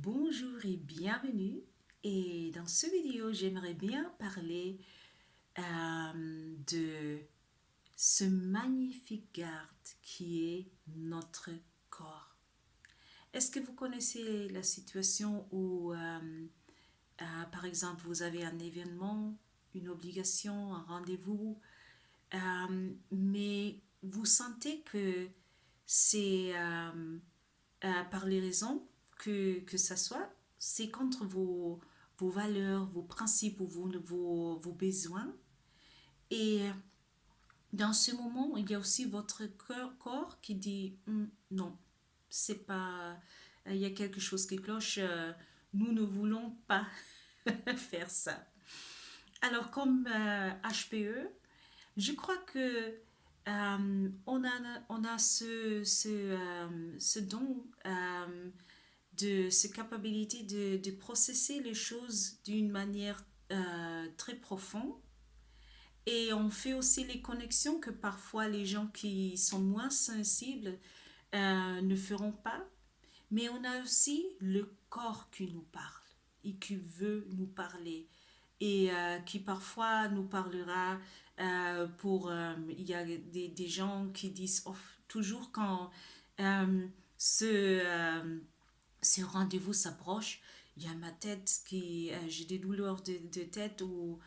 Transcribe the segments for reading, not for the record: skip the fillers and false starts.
Bonjour et bienvenue. Et dans ce vidéo, j'aimerais bien parler de ce magnifique garde qui est notre corps. Est-ce que vous connaissez la situation où, par exemple, vous avez un événement, une obligation, un rendez-vous, mais vous sentez que c'est par les raisons que ça soit, c'est contre vos valeurs, vos principes ou vos besoins. Et dans ce moment, il y a aussi votre corps qui dit non, c'est pas. Il y a quelque chose qui cloche, nous ne voulons pas faire ça. Alors, comme HPE, je crois que on a ce don cette capacité de processer les choses d'une manière très profonde. Et on fait aussi les connexions que parfois les gens qui sont moins sensibles ne feront pas. Mais on a aussi le corps qui nous parle et qui veut nous parler et qui parfois nous parlera il y a des gens qui disent oh, toujours quand euh, ce, euh, ce rendez-vous s'approche, il y a ma tête j'ai des douleurs de tête ou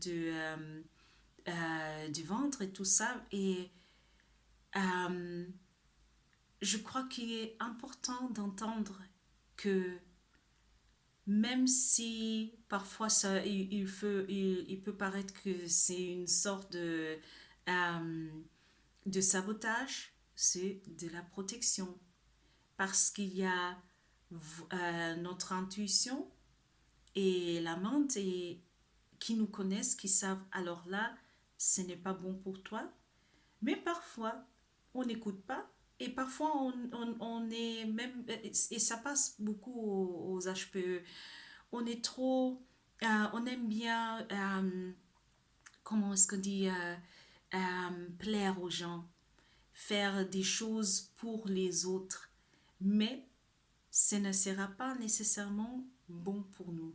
du ventre et tout ça. Et euh, je crois qu'il est important d'entendre que même si parfois il peut paraître que c'est une sorte de sabotage, c'est de la protection. Parce qu'il y a notre intuition et la mente qui nous connaissent, qui savent alors là, ce n'est pas bon pour toi. Mais parfois, on n'écoute pas. Et parfois, on est même, et ça passe beaucoup aux HPE, on est trop, on aime bien, comment est-ce qu'on dit, plaire aux gens, faire des choses pour les autres. Mais ce ne sera pas nécessairement bon pour nous.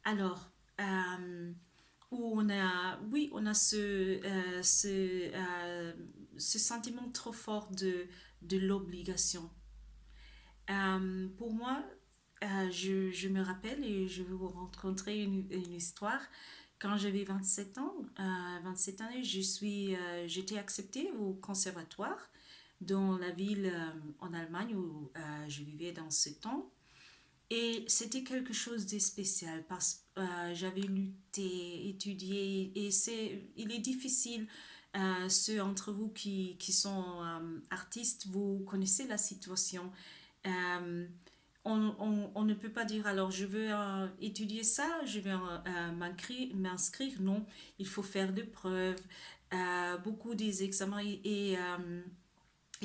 Alors, où on a, oui, on a ce sentiment trop fort de l'obligation. Pour moi, je me rappelle et je vais vous rencontrer une histoire. Quand j'avais 27 ans, 27 années, j'étais acceptée au conservatoire dans la ville en Allemagne où je vivais dans ce temps. Et c'était quelque chose de spécial parce que j'avais lutté, étudié et il est difficile. Ceux d'entre vous qui sont artistes, vous connaissez la situation. Euh, on ne peut pas dire alors je veux étudier ça, je vais m'inscrire. Non, il faut faire des preuves, beaucoup des examens et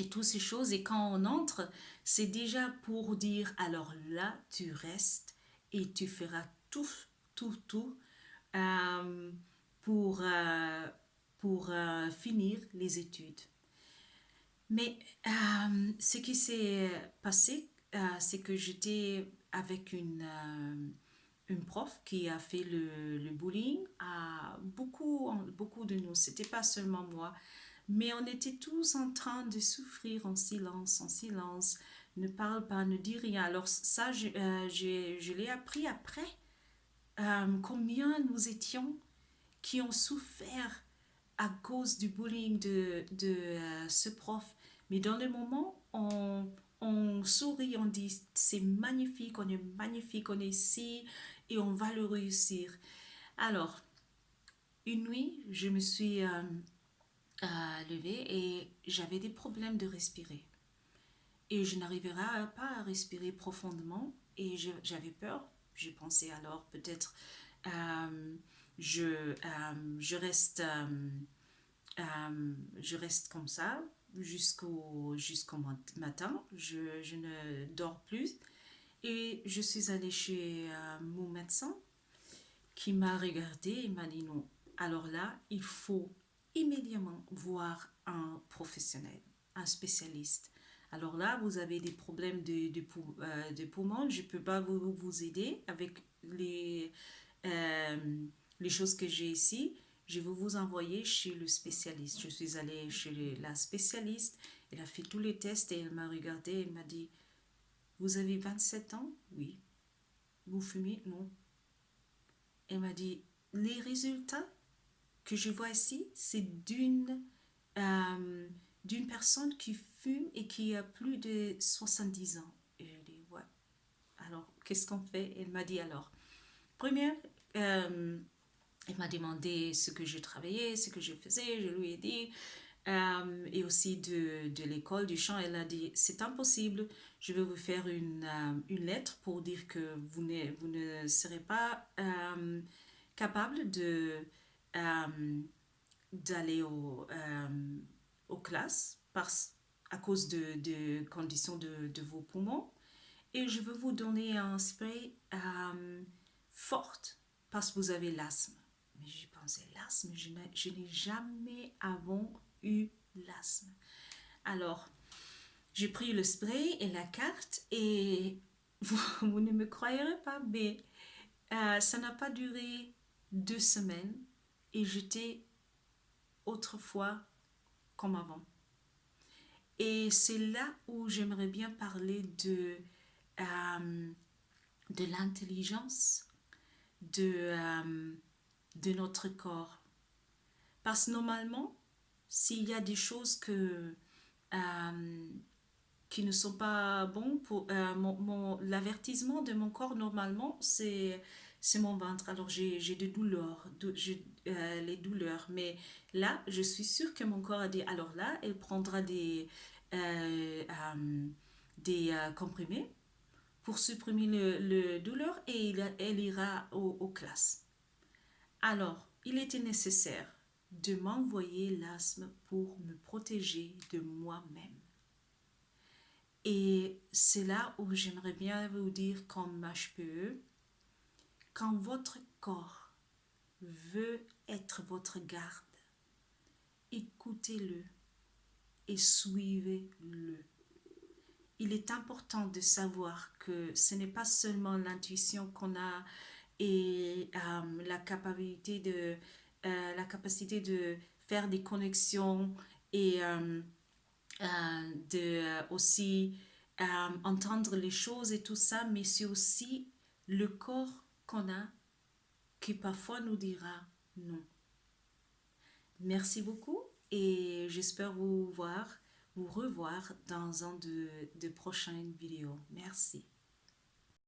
toutes ces choses. Et quand on entre, c'est déjà pour dire, alors là, tu restes et tu feras tout euh, pour, euh, pour finir les études. Mais ce qui s'est passé, c'est que j'étais avec une prof qui a fait le bullying à beaucoup de nous. C'était pas seulement moi, mais on était tous en train de souffrir en silence. Ne parle pas, ne dis rien. Alors ça, je l'ai appris après. Combien nous étions qui ont souffert à cause du bullying de ce prof. Mais dans le moment, on sourit, on dit c'est magnifique, on est ici et on va le réussir. Alors, une nuit, je me suis levée et j'avais des problèmes de respirer. Et je n'arrivais pas à respirer profondément et j'avais peur. J'ai pensé alors peut-être je reste je reste comme ça jusqu'au matin. Je ne dors plus. Et je suis allée chez mon médecin qui m'a regardé et m'a dit non. Alors là, il faut immédiatement voir un professionnel, un spécialiste. Alors là, vous avez des problèmes de poumons, je ne peux pas vous aider avec euh, les choses que j'ai ici. Je vais vous envoyer chez le spécialiste. Je suis allée chez la spécialiste, elle a fait tous les tests et elle m'a regardé, elle m'a dit, vous avez 27 ans? Oui. Vous fumez? Non. Elle m'a dit, les résultats que je vois ici, c'est euh, d'une personne qui fume et qui a plus de 70 ans. Et je dis, ouais. Alors, qu'est-ce qu'on fait? Elle m'a dit alors, première, elle m'a demandé ce que je travaillais, ce que je faisais, je lui ai dit, et aussi de l'école, du chant, elle a dit, c'est impossible, je vais vous faire une lettre pour dire que vous ne serez pas capable euh, d'aller aux classes à cause de conditions de vos poumons. Et je veux vous donner un spray fort parce que vous avez l'asthme. Mais j'ai pensé, l'asthme, je n'ai jamais avant eu l'asthme. Alors, j'ai pris le spray et la carte et vous ne me croyerez pas, mais ça n'a pas duré 2 semaines et j'étais autrefois comme avant. Et c'est là où j'aimerais bien parler de l'intelligence de notre corps. Parce que normalement, s'il y a des choses euh, qui ne sont pas bons pour l'avertissement de mon corps normalement c'est mon ventre. Alors j'ai des douleurs, les douleurs, mais là je suis sûre que mon corps a dit alors là elle prendra des comprimés pour supprimer le douleur et elle ira aux classes. Alors il était nécessaire de m'envoyer l'asthme pour me protéger de moi-même. Et c'est là où j'aimerais bien vous dire comme HPE, quand votre corps veut être votre garde, écoutez-le et suivez-le. Il est important de savoir que ce n'est pas seulement l'intuition qu'on a et la capacité de faire des connexions et de aussi entendre les choses et tout ça, mais c'est aussi le corps qu'on a qui parfois nous dira non. Merci beaucoup et j'espère vous revoir dans un de prochaines vidéos. Merci.